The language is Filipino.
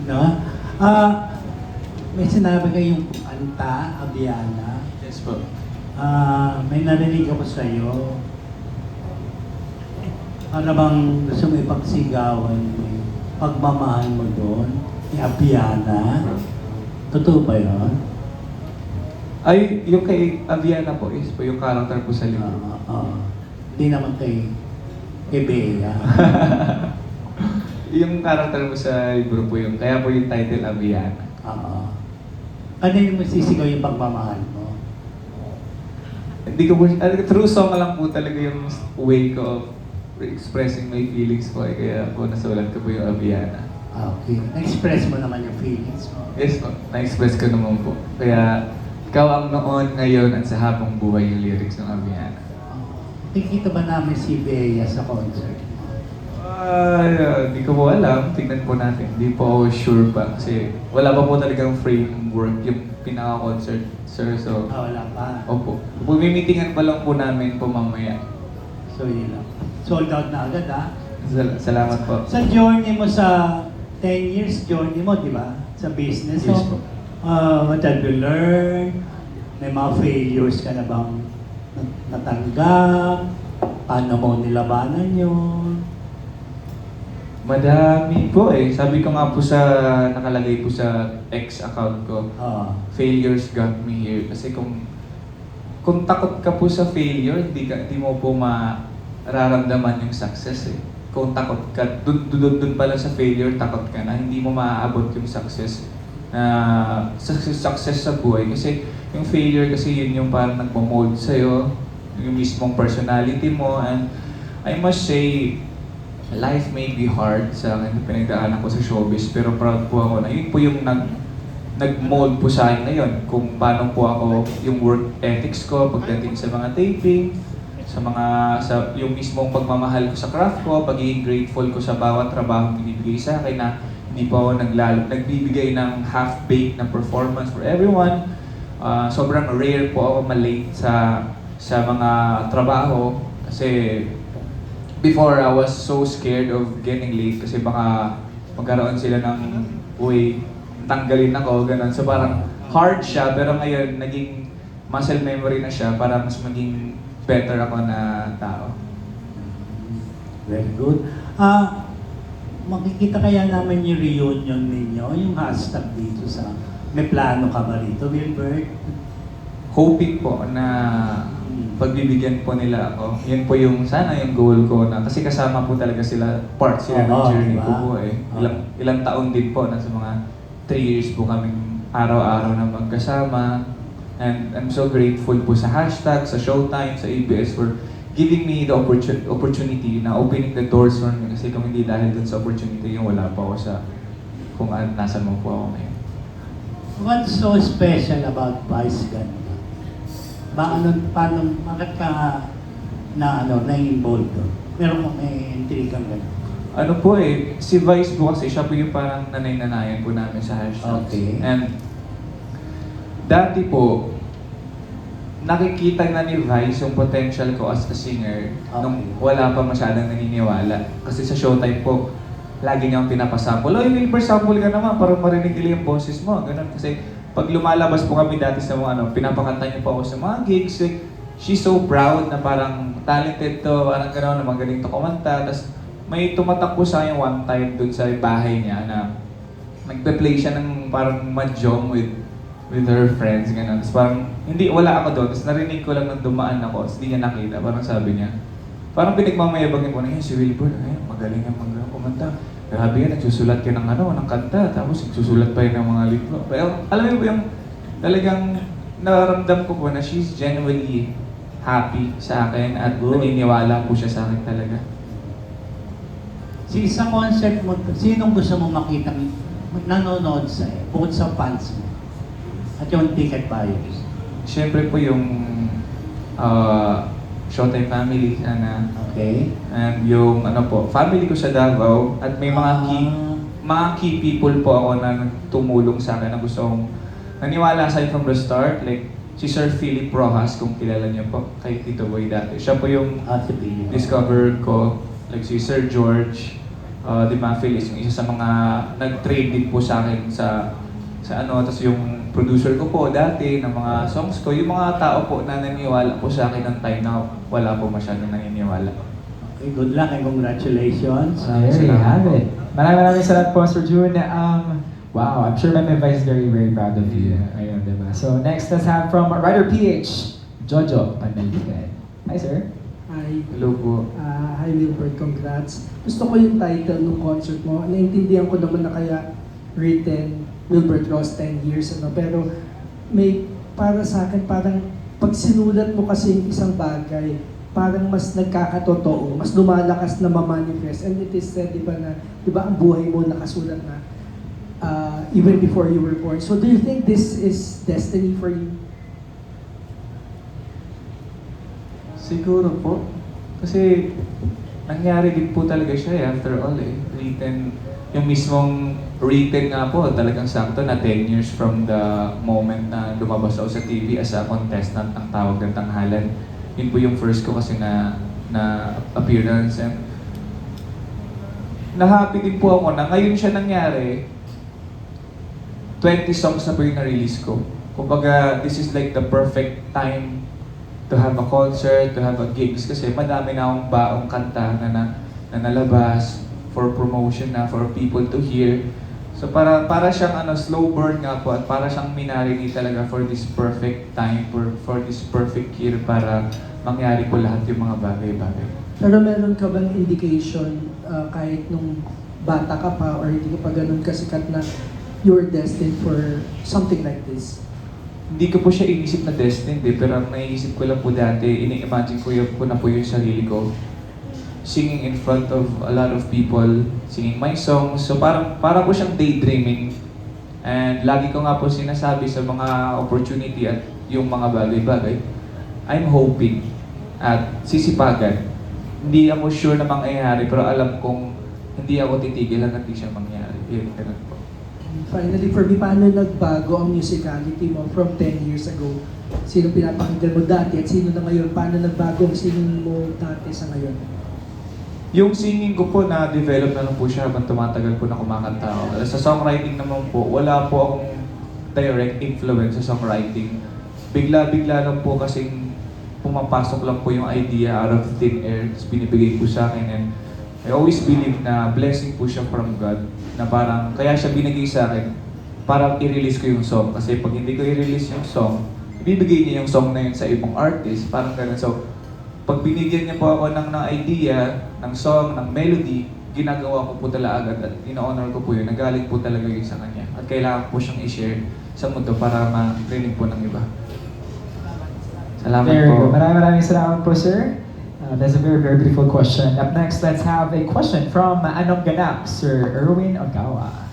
No? Ah, may sinabi kayong kanta, Abiana. Yes po. May narinig ako sa iyo. Para bang gusto mo ipagsigawan yung pagmamahal mo doon, ni Abiana. Totoo ba yun? Ay, yung kay Aviana po is po yung character po sa libro. Hindi naman kay Bea. Yung character po sa libro po yung, kaya po yung title Aviana. Ano yung masisigaw yung pagmamahal mo? Hindi ko po, true song lang po talaga yung way ko of expressing my feelings po. Kaya po nasulat ko po yung Aviana. Okay. Na-express mo naman yung feelings mo. Yes po, na-express ko naman po. Kaya ikaw ang noon, ngayon, at sa habang buhay yung lyrics ng Aviana. Kikita ba namin si Bea sa concert? Hindi ko po alam. Tignan po natin. Hindi po ako sure pa kasi wala pa po talagang framework yung pinaka-concert, sir. So, Wala pa. opo. Pumimitingan pa lang po namin po mamaya. So, yun lang. Sold out na agad, ha? Salamat po. Sa journey mo sa 10 years journey mo, di ba? Sa business. Yes po. What have you learned? May mga failures ka na bang natanggap? Paano mo nilabanan yun? Madami po eh. Sabi ko nga po sa, nakalagay po sa X account ko, failures got me here. Kasi kung takot ka po sa failure, hindi mo po mararamdaman yung success eh. Kung takot ka, dun pala sa failure, takot ka na, hindi mo maaabot yung success success sa buhay. Kasi yung failure kasi yun yung parang nagmo-mold sa'yo, yung mismong personality mo. And I must say, life may be hard sa akin, pinagdaanan ko sa showbiz, pero proud po ako na yun po yung nag-mold po sa akin ngayon. Kung paano po ako, yung work ethics ko pagdating sa mga taping, sa yung mismong pagmamahal ko sa craft ko, pagiging grateful ko sa bawat trabaho binibigay sa akin na hindi pa ako nagbibigay ng half-baked na performance for everyone. Sobrang rare po ako malate sa mga trabaho kasi before I was so scared of getting late kasi baka magkaroon sila ng tanggalin ako, ganun. So parang hard siya, pero ngayon naging muscle memory na siya para mas maging better ako na tao. Very good. Makikita kaya naman yung reunion ninyo, yung hashtag dito sa... May plano ka ba rito, Wilbert? Hoping po na pagbibigyan po nila ako. Yan po yung sana yung goal ko na kasi kasama po talaga sila, part sila ng journey ko po eh. Ilang taon din po, nasa mga 3 years po kaming araw-araw na magkasama. And I'm so grateful po sa hashtag, sa Showtime, sa ABS for giving me the opportunity na opening the doors for me. Kasi kung hindi dahil dun sa opportunity yung wala pa ako sa kung nasan mo po ako ngayon. What's so special about Vice Ganda? Bakit ka na-involved doon? May intrigang gano'n? Ano po eh, si Vice po kasi siya po yung parang nanay-nanayan po namin sa hashtag. Okay. And dati po, nakikita na ni Vice yung potential ko as a singer nung wala pa masyadong naniniwala. Kasi sa Showtime po, lagi niyang pinapasample. Oy, Wilbur, sample ka naman para marinig nila yung boses mo. Ganun. Kasi pag lumalabas po kami dati sa mga pinapakanta niya po ako sa mga gigs. Like, she's so proud na parang talented to, parang gano'n, na magaling to kumanta. Tapos may tumatak po sa akin one time dun sa bahay niya na nagpe-play siya ng parang mahjong with her friends, gano'n. Tapos parang, wala ako doon. Tapos narinig ko lang nang dumaan ako, tapos hindi niya nakita. Parang sabi niya, parang pinagmamayabangin ko na yun, si Wilbur, magaling ang kumanta. Grabe yan, nagsusulat ka ng kanta, tapos nagsusulat pa yun ng mga libro. Pero alam mo ba yung talagang nararamdam ko po na she's genuinely happy sa akin at naniniwala po siya sa akin talaga. Sa concert mo, sinong gusto mo makita nanonood sa'yo, bukod sa fans mo? At yung ticket buyers? Siyempre po yung Showtime family sana. Okay. And yung family ko sa Davao at may mga key people po ako na tumulong sa akin na gusto kong naniwala sa akin from the start. Like si Sir Philip Rojas, kung kilala niyo po, kay Tito Boy dati. Siya po yung discover ko. Like si Sir George, Di Mafil is yung isa sa mga nag-trade din po sa akin sa ano, tapos yung producer ko po dati ng mga songs ko, yung mga tao po na naniniwala po sa akin ng time na wala po masyadong naniniwala. Okay, good luck and congratulations. There you have it. Maraming salamat po, Sir June. Wow, I'm sure Meme Vice is very, very proud of you. Ayun, diba? So next, let's have from Rider PH, Jojo Panaligan. Hi, sir. Hi. Hello po. Hi Wilbert, congrats. Gusto ko yung title ng concert mo. Naintindihan ko naman na kaya written Wilbert Ross 10 years, ano, pero may para sa akin parang pag sinulat mo kasi yung isang bagay, parang mas nagkakatotoo, mas lumalakas na mamanifest. And it is said, di ba, ang buhay mo nakasulat na even before you were born. So do you think this is destiny for you? Siguro po. Kasi nangyari din po talaga siya after all Written, yung mismong written nga po, talagang sakto na 10 years from the moment na lumabas ako sa TV as a contestant ng Tawag ng Tanghalan. Yun po yung first ko kasi na appearance. And na-happy din po ako na ngayon siya nangyari, 20 songs na po yung na-release ko. Kumbaga, this is like the perfect time to have a concert, to have a gigs kasi madami na akong baong kanta na nalabas for promotion na, for people to hear. So para siyang slow burn nga po at para siyang minarini talaga for this perfect time, for this perfect year para mangyari po lahat yung mga bagay-bagay. Pero meron ka bang indication kahit nung bata ka pa or hindi ka pa ganun kasikat na you're destined for something like this? Hindi ko po siya inisip na destined pero ang naiisip ko lang po dati, ini-imagine ko na po yung sarili ko singing in front of a lot of people, singing my songs. So para po siyang daydreaming. And lagi ko nga po sinasabi sa mga opportunity at yung mga bagay-bagay, I'm hoping at sisipagan. Hindi ako sure na mangyayari pero alam kong hindi ako titigil hanggang di siya mangyari. Yun, ganun po. Finally, for me, paano nagbago ang musicality mo from 10 years ago? Sino pinapakinggan mo dati at sino na ngayon? Paano nagbago ang singing mo dati sa ngayon? Yung singing ko po na-develop na lang po siya habang tumatagal po na kumakanta ako. Sa songwriting naman po, wala po akong direct influence sa songwriting. Bigla-bigla lang po kasing pumapasok lang po yung idea out of thin air, tapos binibigay po sa akin. And I always believe na blessing po siya from God, na parang kaya siya binigay sa akin para i-release ko yung song. Kasi pag hindi ko i-release yung song, ibibigay niya yung song na yun sa ibang artist, parang ganun. So, pag binigyan niya po ako ng idea, ng song, ng melody, ginagawa ko po talaga agad at ino-honor ko po yun. Nagaling po talaga yun sa kanya. At kailangan po siyang i-share sa mundo para ma-rinig po ng iba. Salamat There you go. po. Maraming salamat po, sir. That's a very, very beautiful question. Up next, let's have a question from Anong Ganap, Sir Erwin Ogawa.